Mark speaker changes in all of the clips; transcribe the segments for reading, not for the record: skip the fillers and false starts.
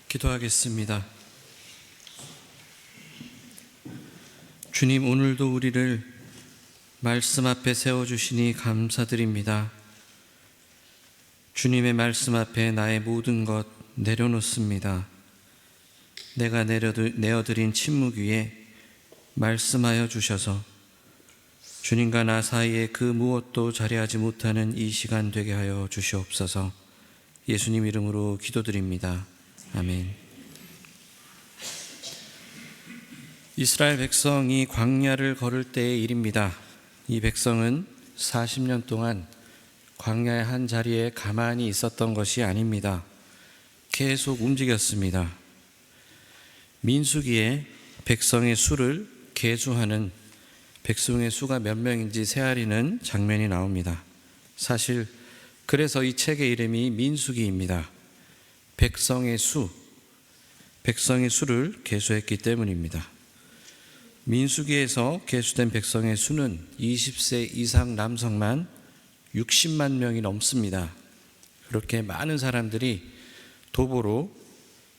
Speaker 1: 기도하겠습니다. 주님, 오늘도 우리를 말씀 앞에 세워주시니 감사드립니다. 주님의 말씀 앞에 나의 모든 것 내려놓습니다. 내가 내어드린 침묵 위에 말씀하여 주셔서 주님과 나 사이에 그 무엇도 자리하지 못하는 이 시간 되게 하여 주시옵소서. 예수님 이름으로 기도드립니다. 아멘. 이스라엘 백성이 광야를 걸을 때의 일입니다. 이 백성은 40년 동안 광야의 한 자리에 가만히 있었던 것이 아닙니다. 계속 움직였습니다. 민수기에 백성의 수를 계수하는 백성의 수가 몇 명인지 세아리는 장면이 나옵니다. 사실 그래서 이 책의 이름이 민수기입니다. 백성의 수를 계수했기 때문입니다. 민수기에서 계수된 백성의 수는 20세 이상 남성만 60만 명이 넘습니다. 그렇게 많은 사람들이 도보로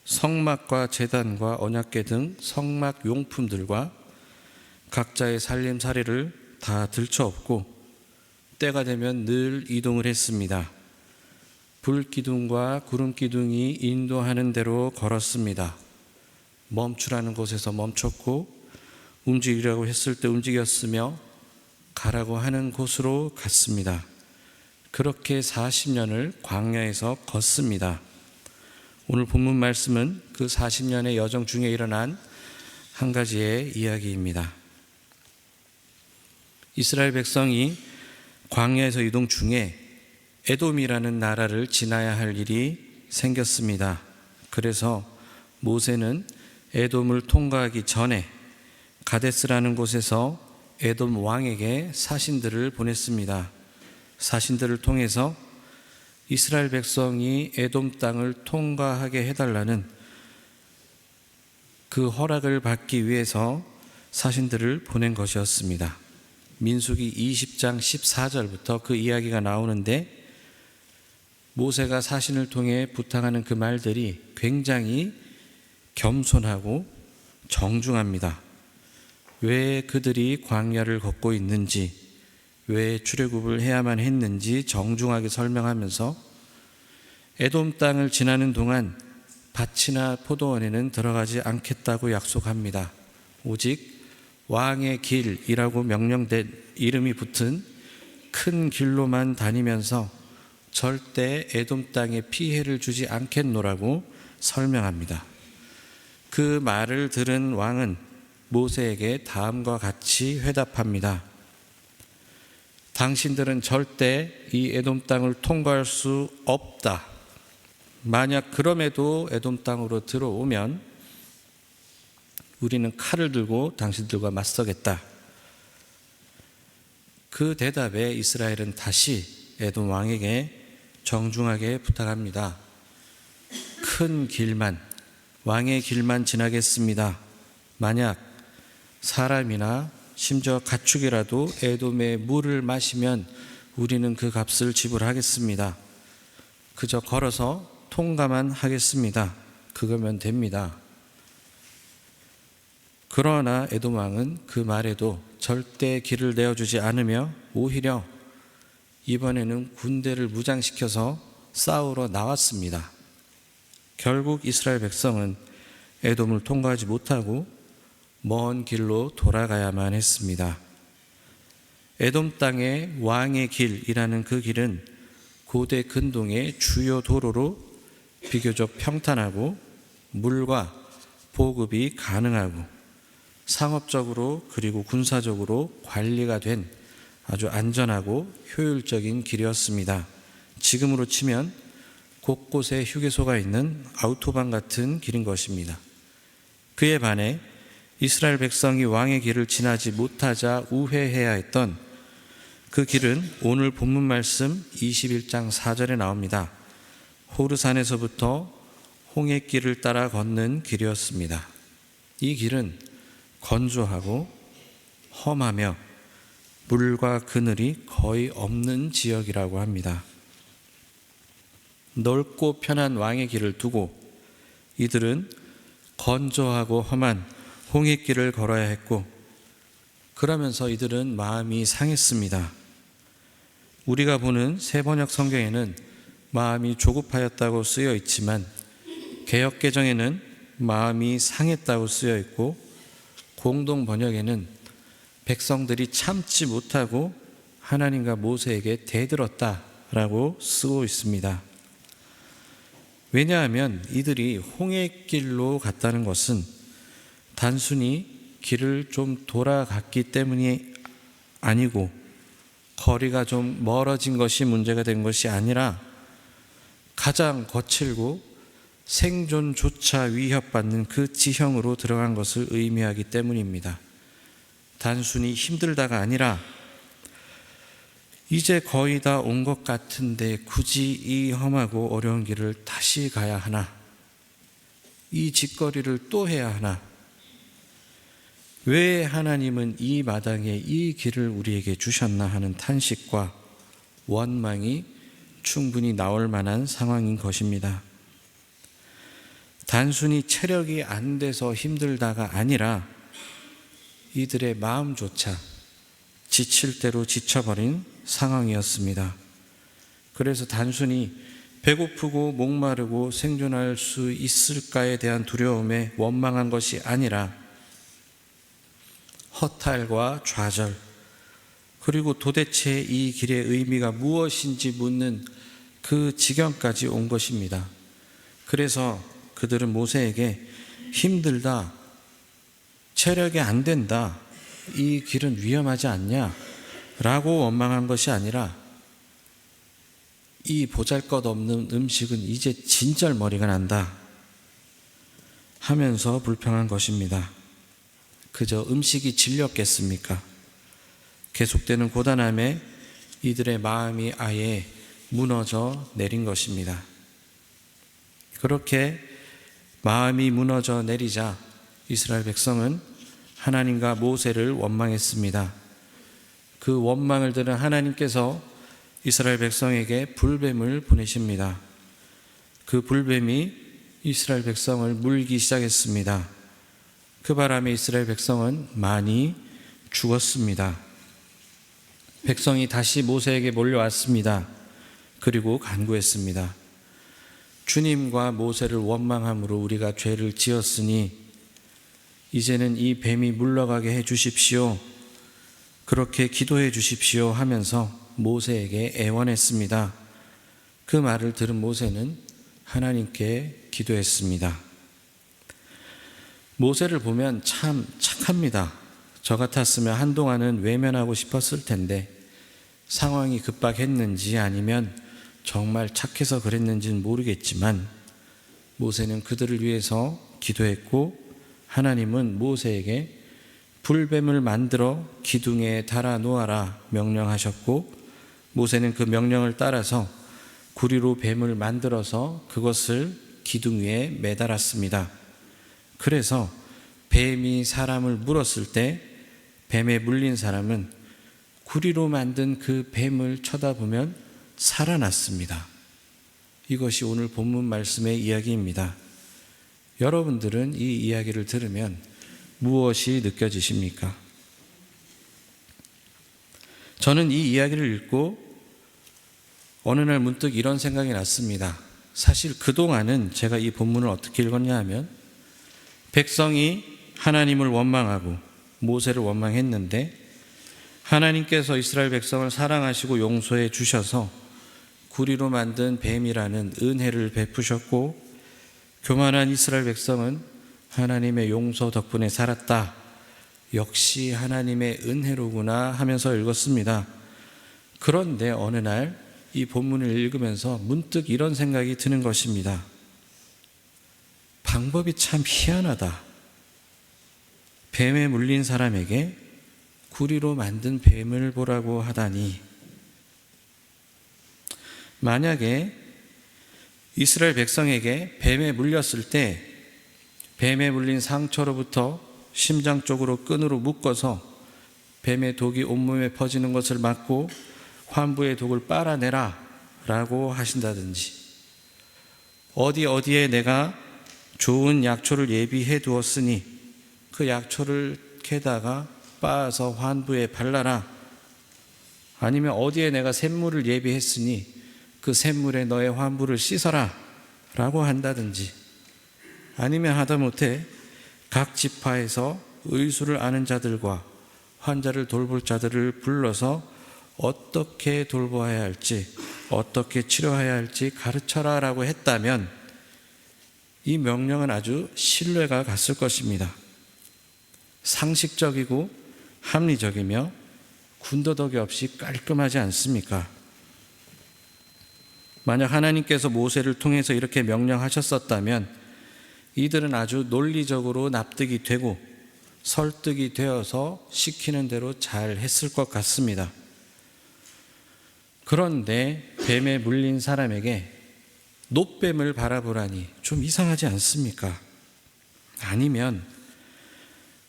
Speaker 1: 성막과 제단과 언약궤 등 성막 용품들과 각자의 살림살이를 다 들쳐업고 때가 되면 늘 이동을 했습니다. 불기둥과 구름기둥이 인도하는 대로 걸었습니다. 멈추라는 곳에서 멈췄고 움직이라고 했을 때 움직였으며 가라고 하는 곳으로 갔습니다. 그렇게 40년을 광야에서 걷습니다. 오늘 본문 말씀은 그 40년의 여정 중에 일어난 한 가지의 이야기입니다. 이스라엘 백성이 광야에서 이동 중에 에돔이라는 나라를 지나야 할 일이 생겼습니다. 그래서 모세는 에돔을 통과하기 전에 가데스라는 곳에서 에돔 왕에게 사신들을 보냈습니다. 사신들을 통해서 이스라엘 백성이 에돔 땅을 통과하게 해달라는 그 허락을 받기 위해서 사신들을 보낸 것이었습니다. 민수기 20장 14절부터 그 이야기가 나오는데 모세가 사신을 통해 부탁하는 그 말들이 굉장히 겸손하고 정중합니다. 왜 그들이 광야를 걷고 있는지, 왜 출애굽을 해야만 했는지 정중하게 설명하면서 에돔 땅을 지나는 동안 밭이나 포도원에는 들어가지 않겠다고 약속합니다. 오직 왕의 길이라고 명령된 이름이 붙은 큰 길로만 다니면서 절대 에돔 땅에 피해를 주지 않겠노라고 설명합니다. 그 말을 들은 왕은 모세에게 다음과 같이 회답합니다. 당신들은 절대 이 에돔 땅을 통과할 수 없다. 만약 그럼에도 에돔 땅으로 들어오면 우리는 칼을 들고 당신들과 맞서겠다. 그 대답에 이스라엘은 다시 에돔 왕에게 정중하게 부탁합니다. 큰 길만, 왕의 길만 지나겠습니다. 만약 사람이나 심지어 가축이라도 에돔의 물을 마시면 우리는 그 값을 지불하겠습니다. 그저 걸어서 통과만 하겠습니다. 그거면 됩니다. 그러나 에돔 왕은 그 말에도 절대 길을 내어주지 않으며 오히려 이번에는 군대를 무장시켜서 싸우러 나왔습니다. 결국 이스라엘 백성은 에돔을 통과하지 못하고 먼 길로 돌아가야만 했습니다. 에돔 땅의 왕의 길이라는 그 길은 고대 근동의 주요 도로로 비교적 평탄하고 물과 보급이 가능하고 상업적으로 그리고 군사적으로 관리가 된 아주 안전하고 효율적인 길이었습니다. 지금으로 치면 곳곳에 휴게소가 있는 아우토반 같은 길인 것입니다. 그에 반해 이스라엘 백성이 왕의 길을 지나지 못하자 우회해야 했던 그 길은 오늘 본문 말씀 21장 4절에 나옵니다. 호르산에서부터 홍해길을 따라 걷는 길이었습니다. 이 길은 건조하고 험하며 물과 그늘이 거의 없는 지역이라고 합니다. 넓고 편한 왕의 길을 두고 이들은 건조하고 험한 홍해길을 걸어야 했고, 그러면서 이들은 마음이 상했습니다. 우리가 보는 새번역 성경에는 마음이 조급하였다고 쓰여 있지만 개역개정에는 마음이 상했다고 쓰여 있고, 공동 번역에는 백성들이 참지 못하고 하나님과 모세에게 대들었다라고 쓰고 있습니다. 왜냐하면 이들이 홍해길로 갔다는 것은 단순히 길을 좀 돌아갔기 때문이 아니고, 거리가 좀 멀어진 것이 문제가 된 것이 아니라 가장 거칠고 생존조차 위협받는 그 지형으로 들어간 것을 의미하기 때문입니다. 단순히 힘들다가 아니라 이제 거의 다 온 것 같은데 굳이 이 험하고 어려운 길을 다시 가야 하나? 이 짓거리를 또 해야 하나? 왜 하나님은 이 마당에 이 길을 우리에게 주셨나 하는 탄식과 원망이 충분히 나올 만한 상황인 것입니다. 단순히 체력이 안 돼서 힘들다가 아니라 이들의 마음조차 지칠 대로 지쳐버린 상황이었습니다. 그래서 단순히 배고프고 목마르고 생존할 수 있을까에 대한 두려움에 원망한 것이 아니라 허탈과 좌절, 그리고 도대체 이 길의 의미가 무엇인지 묻는 그 지경까지 온 것입니다. 그래서 그들은 모세에게 힘들다, 체력이 안 된다, 이 길은 위험하지 않냐? 라고 원망한 것이 아니라 이 보잘것없는 음식은 이제 진절머리가 난다 하면서 불평한 것입니다. 그저 음식이 질렸겠습니까? 계속되는 고단함에 이들의 마음이 아예 무너져 내린 것입니다. 그렇게 마음이 무너져 내리자 이스라엘 백성은 하나님과 모세를 원망했습니다. 그 원망을 들은 하나님께서 이스라엘 백성에게 불뱀을 보내십니다. 그 불뱀이 이스라엘 백성을 물기 시작했습니다. 그 바람에 이스라엘 백성은 많이 죽었습니다. 백성이 다시 모세에게 몰려왔습니다. 그리고 간구했습니다. 주님과 모세를 원망함으로 우리가 죄를 지었으니 이제는 이 뱀이 물러가게 해 주십시오. 그렇게 기도해 주십시오 하면서 모세에게 애원했습니다. 그 말을 들은 모세는 하나님께 기도했습니다. 모세를 보면 참 착합니다. 저 같았으면 한동안은 외면하고 싶었을 텐데 상황이 급박했는지 아니면 정말 착해서 그랬는지는 모르겠지만 모세는 그들을 위해서 기도했고, 하나님은 모세에게 불뱀을 만들어 기둥에 달아 놓아라 명령하셨고, 모세는 그 명령을 따라서 구리로 뱀을 만들어서 그것을 기둥 위에 매달았습니다. 그래서 뱀이 사람을 물었을 때 뱀에 물린 사람은 구리로 만든 그 뱀을 쳐다보면 살아났습니다. 이것이 오늘 본문 말씀의 이야기입니다. 여러분들은 이 이야기를 들으면 무엇이 느껴지십니까? 저는 이 이야기를 읽고 어느 날 문득 이런 생각이 났습니다. 사실 그동안은 제가 이 본문을 어떻게 읽었냐 하면 백성이 하나님을 원망하고 모세를 원망했는데 하나님께서 이스라엘 백성을 사랑하시고 용서해 주셔서 구리로 만든 뱀이라는 은혜를 베푸셨고, 교만한 이스라엘 백성은 하나님의 용서 덕분에 살았다. 역시 하나님의 은혜로구나 하면서 읽었습니다. 그런데 어느 날 이 본문을 읽으면서 문득 이런 생각이 드는 것입니다. 방법이 참 희한하다. 뱀에 물린 사람에게 구리로 만든 뱀을 보라고 하다니. 만약에 이스라엘 백성에게 뱀에 물렸을 때 뱀에 물린 상처로부터 심장 쪽으로 끈으로 묶어서 뱀의 독이 온몸에 퍼지는 것을 막고 환부의 독을 빨아내라 라고 하신다든지, 어디에 내가 좋은 약초를 예비해 두었으니 그 약초를 캐다가 빻아서 환부에 발라라. 아니면 어디에 내가 샘물을 예비했으니 그 샘물에 너의 환부를 씻어라 라고 한다든지, 아니면 하다못해 각 지파에서 의술을 아는 자들과 환자를 돌볼 자들을 불러서 어떻게 돌보아야 할지, 어떻게 치료해야 할지 가르쳐라 라고 했다면 이 명령은 아주 신뢰가 갔을 것입니다. 상식적이고 합리적이며 군더더기 없이 깔끔하지 않습니까? 만약 하나님께서 모세를 통해서 이렇게 명령하셨었다면 이들은 아주 논리적으로 납득이 되고 설득이 되어서 시키는 대로 잘 했을 것 같습니다. 그런데 뱀에 물린 사람에게 놋뱀을 바라보라니 좀 이상하지 않습니까? 아니면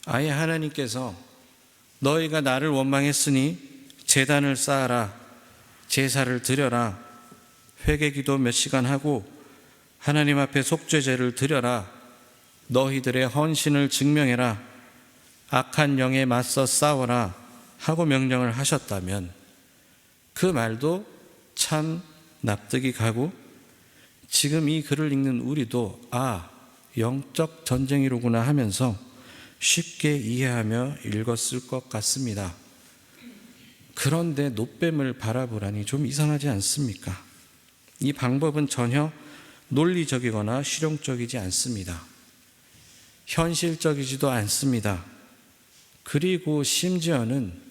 Speaker 1: 아예 하나님께서 너희가 나를 원망했으니 제단을 쌓아라, 제사를 드려라, 회개기도 몇 시간 하고 하나님 앞에 속죄제를 드려라, 너희들의 헌신을 증명해라, 악한 영에 맞서 싸워라 하고 명령을 하셨다면 그 말도 참 납득이 가고 지금 이 글을 읽는 우리도 영적 전쟁이로구나 하면서 쉽게 이해하며 읽었을 것 같습니다. 그런데 놋뱀을 바라보라니 좀 이상하지 않습니까? 이 방법은 전혀 논리적이거나 실용적이지 않습니다. 현실적이지도 않습니다. 그리고 심지어는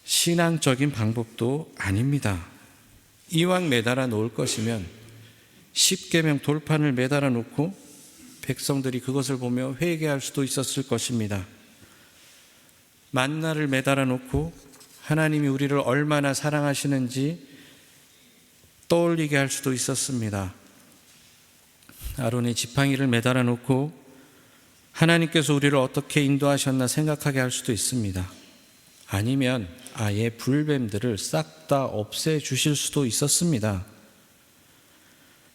Speaker 1: 신앙적인 방법도 아닙니다. 이왕 매달아 놓을 것이면 십계명 돌판을 매달아 놓고 백성들이 그것을 보며 회개할 수도 있었을 것입니다. 만나를 매달아 놓고 하나님이 우리를 얼마나 사랑하시는지 떠올리게 할 수도 있었습니다. 아론의 지팡이를 매달아 놓고 하나님께서 우리를 어떻게 인도하셨나 생각하게 할 수도 있습니다. 아니면 아예 불뱀들을 싹 다 없애주실 수도 있었습니다.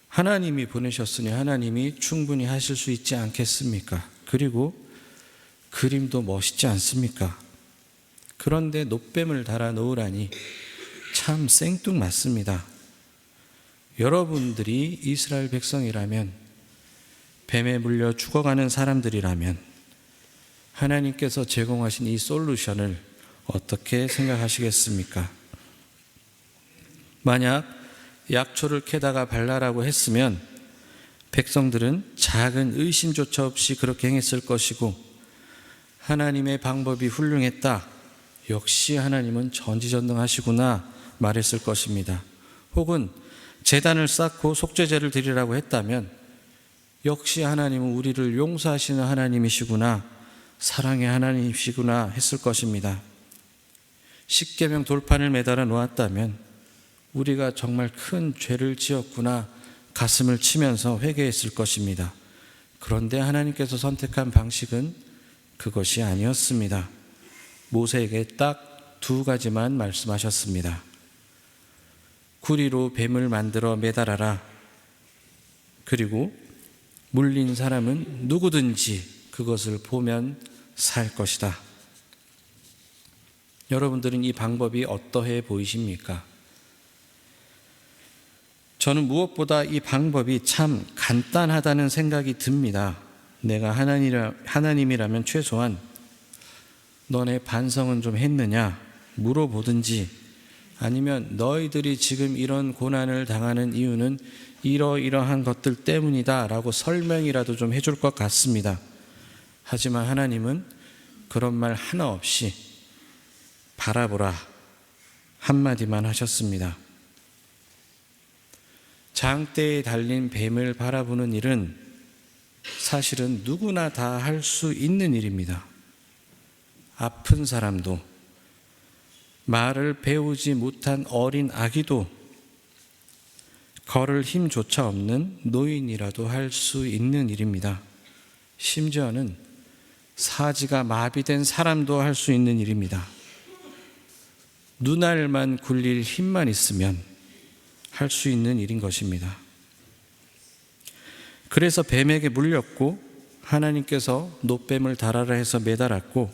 Speaker 1: 하나님이 보내셨으니 하나님이 충분히 하실 수 있지 않겠습니까? 그리고 그림도 멋있지 않습니까? 그런데 놋뱀을 달아 놓으라니 참 생뚱맞습니다. 여러분들이 이스라엘 백성이라면, 뱀에 물려 죽어가는 사람들이라면 하나님께서 제공하신 이 솔루션을 어떻게 생각하시겠습니까? 만약 약초를 캐다가 발라라고 했으면 백성들은 작은 의심조차 없이 그렇게 행했을 것이고, 하나님의 방법이 훌륭했다, 역시 하나님은 전지전능하시구나 말했을 것입니다. 혹은 제단을 쌓고 속죄제를 드리라고 했다면 역시 하나님은 우리를 용서하시는 하나님이시구나, 사랑의 하나님이시구나 했을 것입니다. 십계명 돌판을 매달아 놓았다면 우리가 정말 큰 죄를 지었구나 가슴을 치면서 회개했을 것입니다. 그런데 하나님께서 선택한 방식은 그것이 아니었습니다. 모세에게 딱 두 가지만 말씀하셨습니다. 구리로 뱀을 만들어 매달아라. 그리고 물린 사람은 누구든지 그것을 보면 살 것이다. 여러분들은 이 방법이 어떠해 보이십니까? 저는 무엇보다 이 방법이 참 간단하다는 생각이 듭니다. 내가 하나님이라면 최소한 너네 반성은 좀 했느냐 물어보든지, 아니면 너희들이 지금 이런 고난을 당하는 이유는 이러이러한 것들 때문이다 라고 설명이라도 좀 해줄 것 같습니다. 하지만 하나님은 그런 말 하나 없이 바라보라 한마디만 하셨습니다. 장대에 달린 뱀을 바라보는 일은 사실은 누구나 다 할 수 있는 일입니다. 아픈 사람도, 말을 배우지 못한 어린 아기도, 걸을 힘조차 없는 노인이라도 할 수 있는 일입니다. 심지어는 사지가 마비된 사람도 할 수 있는 일입니다. 눈알만 굴릴 힘만 있으면 할 수 있는 일인 것입니다. 그래서 뱀에게 물렸고 하나님께서 놋뱀을 달아라 해서 매달았고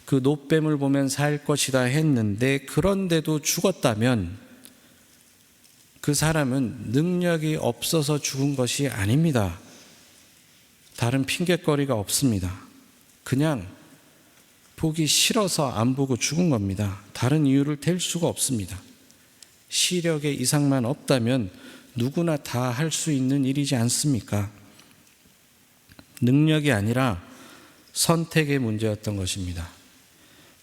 Speaker 1: 그 놋뱀을 보면 살 것이다 했는데 그런데도 죽었다면 그 사람은 능력이 없어서 죽은 것이 아닙니다. 다른 핑곗거리가 없습니다. 그냥 보기 싫어서 안 보고 죽은 겁니다. 다른 이유를 댈 수가 없습니다. 시력의 이상만 없다면 누구나 다 할 수 있는 일이지 않습니까? 능력이 아니라 선택의 문제였던 것입니다.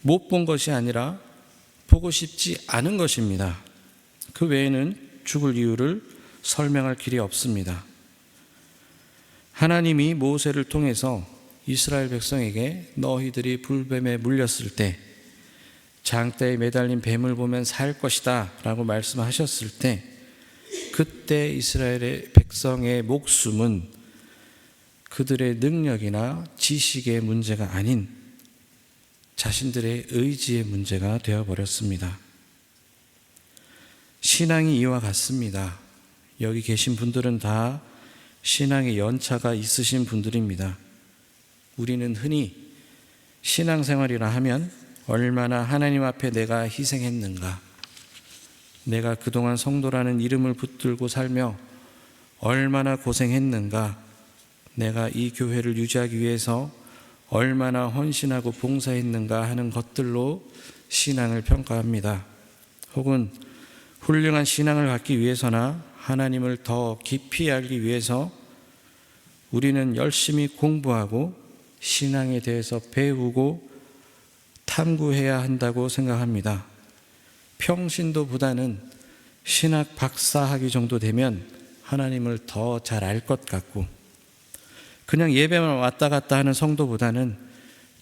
Speaker 1: 못 본 것이 아니라 보고 싶지 않은 것입니다. 그 외에는 죽을 이유를 설명할 길이 없습니다. 하나님이 모세를 통해서 이스라엘 백성에게 너희들이 불뱀에 물렸을 때 장대에 매달린 뱀을 보면 살 것이다 라고 말씀하셨을 때 그때 이스라엘의 백성의 목숨은 그들의 능력이나 지식의 문제가 아닌 자신들의 의지의 문제가 되어버렸습니다. 신앙이 이와 같습니다. 여기 계신 분들은 다 신앙의 연차가 있으신 분들입니다. 우리는 흔히 신앙생활이라 하면 얼마나 하나님 앞에 내가 희생했는가, 내가 그동안 성도라는 이름을 붙들고 살며 얼마나 고생했는가, 내가 이 교회를 유지하기 위해서 얼마나 헌신하고 봉사했는가 하는 것들로 신앙을 평가합니다. 혹은 훌륭한 신앙을 갖기 위해서나 하나님을 더 깊이 알기 위해서 우리는 열심히 공부하고 신앙에 대해서 배우고 탐구해야 한다고 생각합니다. 평신도보다는 신학 박사학위 정도 되면 하나님을 더 잘 알 것 같고 그냥 예배만 왔다 갔다 하는 성도보다는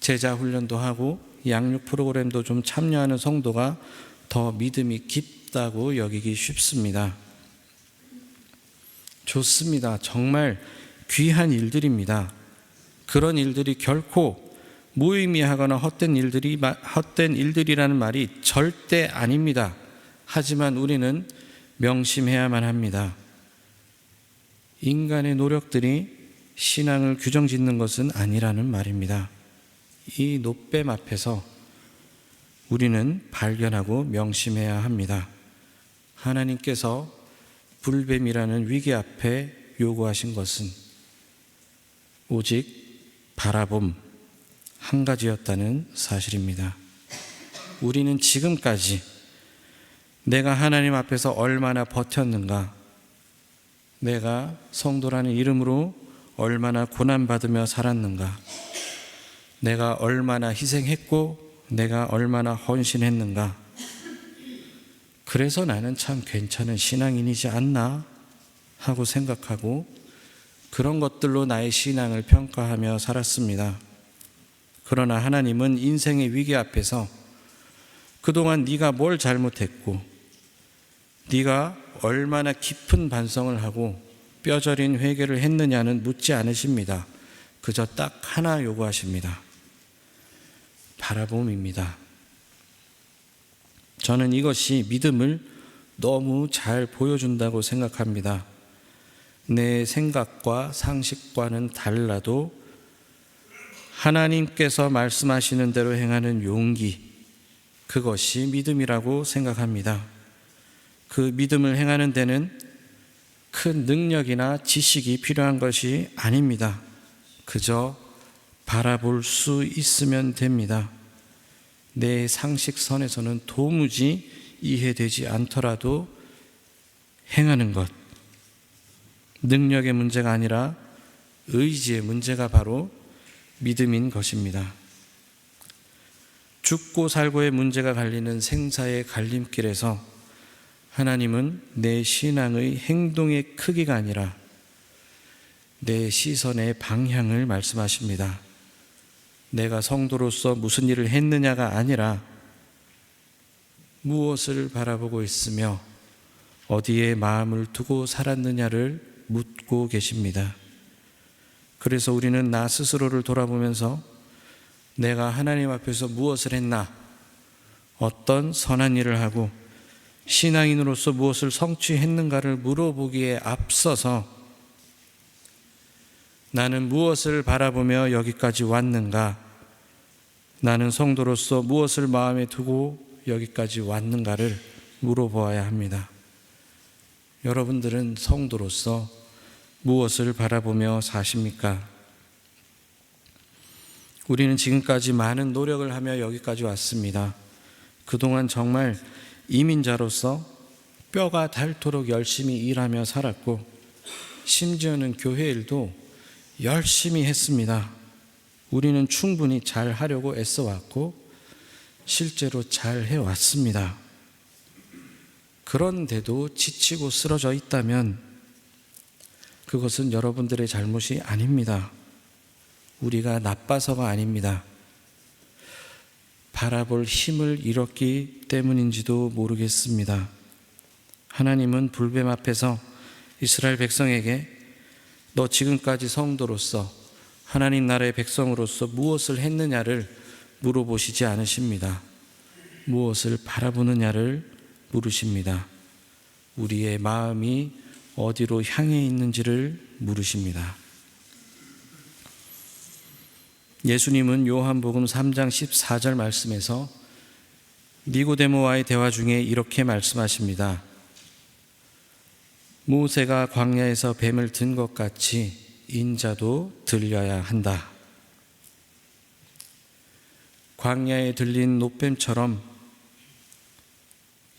Speaker 1: 제자 훈련도 하고 양육 프로그램도 좀 참여하는 성도가 더 믿음이 깊다고 여기기 쉽습니다. 좋습니다. 정말 귀한 일들입니다. 그런 일들이 결코 무의미하거나 헛된 일들이라는 말이 절대 아닙니다. 하지만 우리는 명심해야만 합니다. 인간의 노력들이 신앙을 규정짓는 것은 아니라는 말입니다. 이 놋뱀 앞에서 우리는 발견하고 명심해야 합니다. 하나님께서 불뱀이라는 위기 앞에 요구하신 것은 오직 바라봄 한 가지였다는 사실입니다. 우리는 지금까지 내가 하나님 앞에서 얼마나 버텼는가, 내가 성도라는 이름으로 얼마나 고난받으며 살았는가, 내가 얼마나 희생했고 내가 얼마나 헌신했는가, 그래서 나는 참 괜찮은 신앙인이지 않나 하고 생각하고 그런 것들로 나의 신앙을 평가하며 살았습니다. 그러나 하나님은 인생의 위기 앞에서 그동안 네가 뭘 잘못했고 네가 얼마나 깊은 반성을 하고 뼈저린 회개를 했느냐는 묻지 않으십니다. 그저 딱 하나 요구하십니다. 바라봄입니다. 저는 이것이 믿음을 너무 잘 보여준다고 생각합니다. 내 생각과 상식과는 달라도 하나님께서 말씀하시는 대로 행하는 용기, 그것이 믿음이라고 생각합니다. 그 믿음을 행하는 데는 큰 능력이나 지식이 필요한 것이 아닙니다. 그저 바라볼 수 있으면 됩니다. 내 상식선에서는 도무지 이해되지 않더라도 행하는 것, 능력의 문제가 아니라 의지의 문제가 바로 믿음인 것입니다. 죽고 살고의 문제가 갈리는 생사의 갈림길에서 하나님은 내 신앙의 행동의 크기가 아니라 내 시선의 방향을 말씀하십니다. 내가 성도로서 무슨 일을 했느냐가 아니라 무엇을 바라보고 있으며 어디에 마음을 두고 살았느냐를 묻고 계십니다. 그래서 우리는 나 스스로를 돌아보면서 내가 하나님 앞에서 무엇을 했나, 어떤 선한 일을 하고 신앙인으로서 무엇을 성취했는가를 물어보기에 앞서서 나는 무엇을 바라보며 여기까지 왔는가? 나는 성도로서 무엇을 마음에 두고 여기까지 왔는가를 물어보아야 합니다. 여러분들은 성도로서 무엇을 바라보며 사십니까? 우리는 지금까지 많은 노력을 하며 여기까지 왔습니다. 그동안 정말 이민자로서 뼈가 닳도록 열심히 일하며 살았고, 심지어는 교회 일도 열심히 했습니다. 우리는 충분히 잘 하려고 애써왔고 실제로 잘 해왔습니다. 그런데도 지치고 쓰러져 있다면 그것은 여러분들의 잘못이 아닙니다. 우리가 나빠서가 아닙니다. 바라볼 힘을 잃었기 때문인지도 모르겠습니다. 하나님은 불뱀 앞에서 이스라엘 백성에게 너 지금까지 성도로서 하나님 나라의 백성으로서 무엇을 했느냐를 물어보시지 않으십니다. 무엇을 바라보느냐를 물으십니다. 우리의 마음이 어디로 향해 있는지를 물으십니다. 예수님은 요한복음 3장 14절 말씀에서 니고데모와의 대화 중에 이렇게 말씀하십니다. 모세가 광야에서 뱀을 든 것 같이 인자도 들려야 한다. 광야에 들린 놋뱀처럼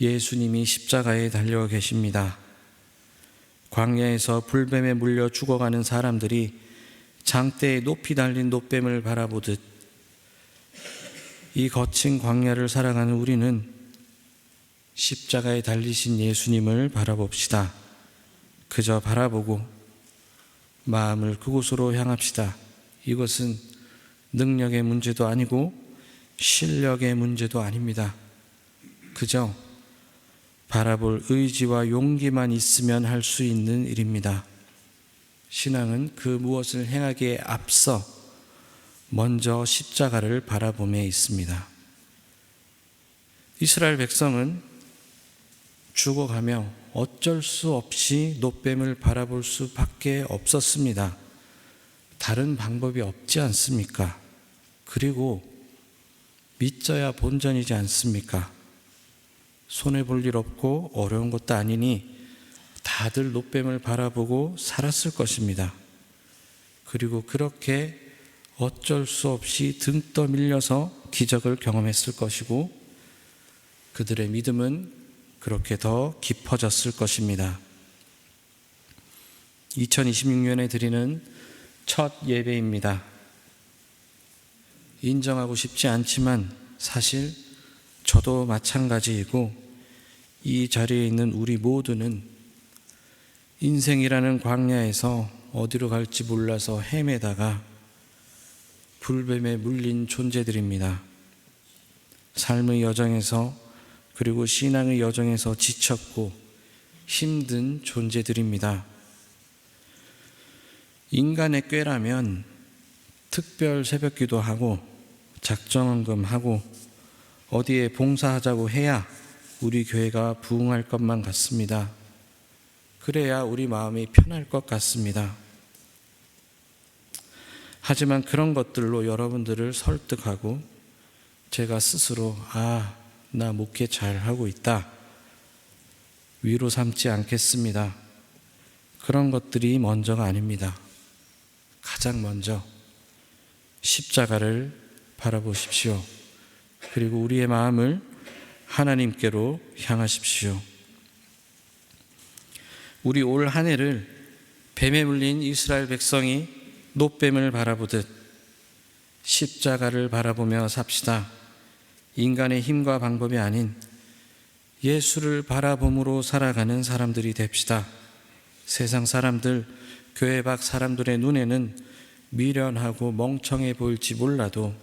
Speaker 1: 예수님이 십자가에 달려 계십니다. 광야에서 불뱀에 물려 죽어가는 사람들이 장대에 높이 달린 놋뱀을 바라보듯 이 거친 광야를 살아가는 우리는 십자가에 달리신 예수님을 바라봅시다. 그저 바라보고 마음을 그곳으로 향합시다. 이것은 능력의 문제도 아니고 실력의 문제도 아닙니다. 그저 바라볼 의지와 용기만 있으면 할 수 있는 일입니다. 신앙은 그 무엇을 행하기에 앞서 먼저 십자가를 바라봄에 있습니다. 이스라엘 백성은 죽어가며 어쩔 수 없이 놋뱀을 바라볼 수밖에 없었습니다. 다른 방법이 없지 않습니까? 그리고 믿져야 본전이지 않습니까? 손해볼 일 없고 어려운 것도 아니니 다들 놋뱀을 바라보고 살았을 것입니다. 그리고 그렇게 어쩔 수 없이 등 떠밀려서 기적을 경험했을 것이고 그들의 믿음은 그렇게 더 깊어졌을 것입니다. 2026년에 드리는 첫 예배입니다. 인정하고 싶지 않지만 사실 저도 마찬가지이고 이 자리에 있는 우리 모두는 인생이라는 광야에서 어디로 갈지 몰라서 헤매다가 불뱀에 물린 존재들입니다. 삶의 여정에서 그리고 신앙의 여정에서 지쳤고 힘든 존재들입니다. 인간의 꾀라면 특별 새벽기도 하고 작정헌금하고 어디에 봉사하자고 해야 우리 교회가 부흥할 것만 같습니다. 그래야 우리 마음이 편할 것 같습니다. 하지만 그런 것들로 여러분들을 설득하고 제가 스스로 나 목회 잘하고 있다 위로 삼지 않겠습니다. 그런 것들이 먼저가 아닙니다. 가장 먼저 십자가를 바라보십시오. 그리고 우리의 마음을 하나님께로 향하십시오. 우리 올 한 해를 뱀에 물린 이스라엘 백성이 놋뱀을 바라보듯 십자가를 바라보며 삽시다. 인간의 힘과 방법이 아닌 예수를 바라봄으로 살아가는 사람들이 됩시다. 세상 사람들, 교회 밖 사람들의 눈에는 미련하고 멍청해 보일지 몰라도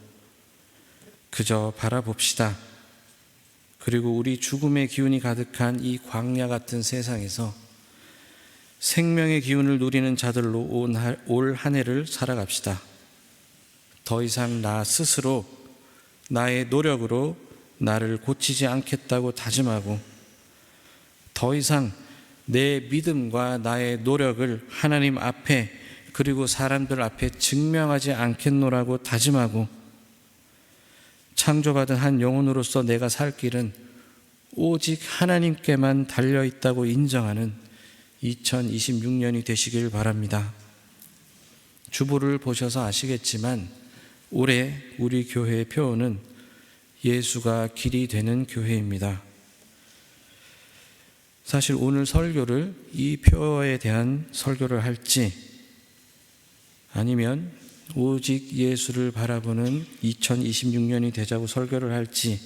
Speaker 1: 그저 바라봅시다. 그리고 우리 죽음의 기운이 가득한 이 광야 같은 세상에서 생명의 기운을 누리는 자들로 올 한 해를 살아갑시다. 더 이상 나 스스로 나의 노력으로 나를 고치지 않겠다고 다짐하고 더 이상 내 믿음과 나의 노력을 하나님 앞에 그리고 사람들 앞에 증명하지 않겠노라고 다짐하고 창조받은 한 영혼으로서 내가 살 길은 오직 하나님께만 달려있다고 인정하는 2026년이 되시길 바랍니다. 주보를 보셔서 아시겠지만 올해 우리 교회의 표어는 예수가 길이 되는 교회입니다. 사실 오늘 설교를 이 표어에 대한 설교를 할지 아니면 오직 예수를 바라보는 2026년이 되자고 설교를 할지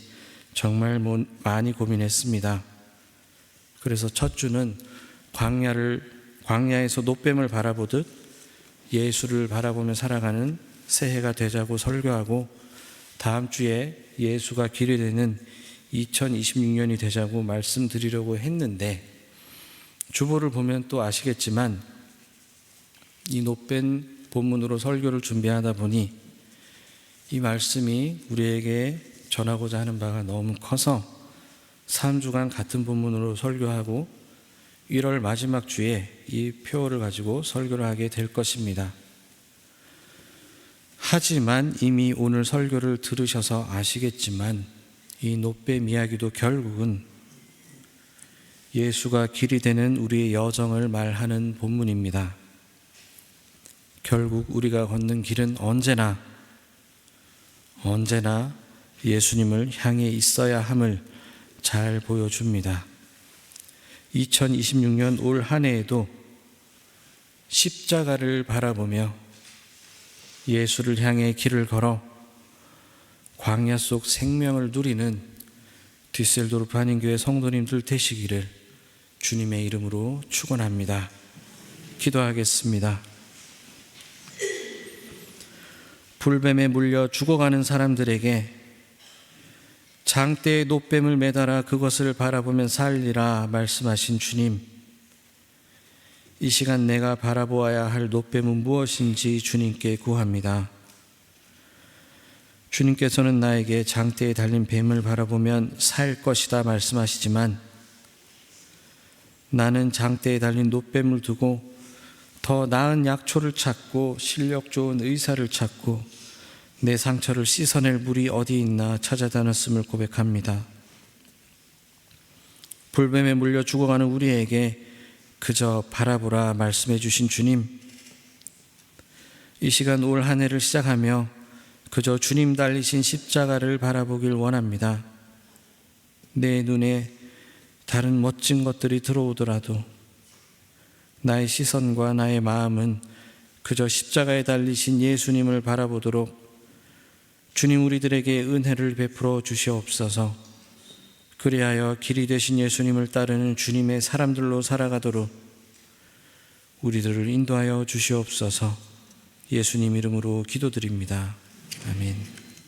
Speaker 1: 정말 많이 고민했습니다. 그래서 첫 주는 광야에서 놋뱀을 바라보듯 예수를 바라보며 살아가는 새해가 되자고 설교하고, 다음 주에 예수가 길이 되는 2026년이 되자고 말씀드리려고 했는데, 주보를 보면 또 아시겠지만 이 놋뱀 본문으로 설교를 준비하다 보니 이 말씀이 우리에게 전하고자 하는 바가 너무 커서 3주간 같은 본문으로 설교하고 1월 마지막 주에 이 표어를 가지고 설교를 하게 될 것입니다. 하지만 이미 오늘 설교를 들으셔서 아시겠지만 이 놋뱀 이야기도 결국은 예수가 길이 되는 우리의 여정을 말하는 본문입니다. 결국 우리가 걷는 길은 언제나 예수님을 향해 있어야 함을 잘 보여줍니다. 2026년 올 한 해에도 십자가를 바라보며 예수를 향해 길을 걸어 광야 속 생명을 누리는 뒤셀도르프 한인교회 성도님들 되시기를 주님의 이름으로 축원합니다. 기도하겠습니다. 불뱀에 물려 죽어가는 사람들에게 장대에 놋뱀을 매달아 그것을 바라보며 살리라 말씀하신 주님, 이 시간 내가 바라보아야 할 놋뱀은 무엇인지 주님께 구합니다. 주님께서는 나에게 장대에 달린 뱀을 바라보면 살 것이다 말씀하시지만 나는 장대에 달린 놋뱀을 두고 더 나은 약초를 찾고 실력 좋은 의사를 찾고 내 상처를 씻어낼 물이 어디 있나 찾아다녔음을 고백합니다. 불뱀에 물려 죽어가는 우리에게 그저 바라보라 말씀해 주신 주님, 이 시간 올 한 해를 시작하며 그저 주님 달리신 십자가를 바라보길 원합니다. 내 눈에 다른 멋진 것들이 들어오더라도 나의 시선과 나의 마음은 그저 십자가에 달리신 예수님을 바라보도록 주님 우리들에게 은혜를 베풀어 주시옵소서. 그리하여 길이 되신 예수님을 따르는 주님의 사람들로 살아가도록 우리들을 인도하여 주시옵소서. 예수님 이름으로 기도드립니다. 아멘.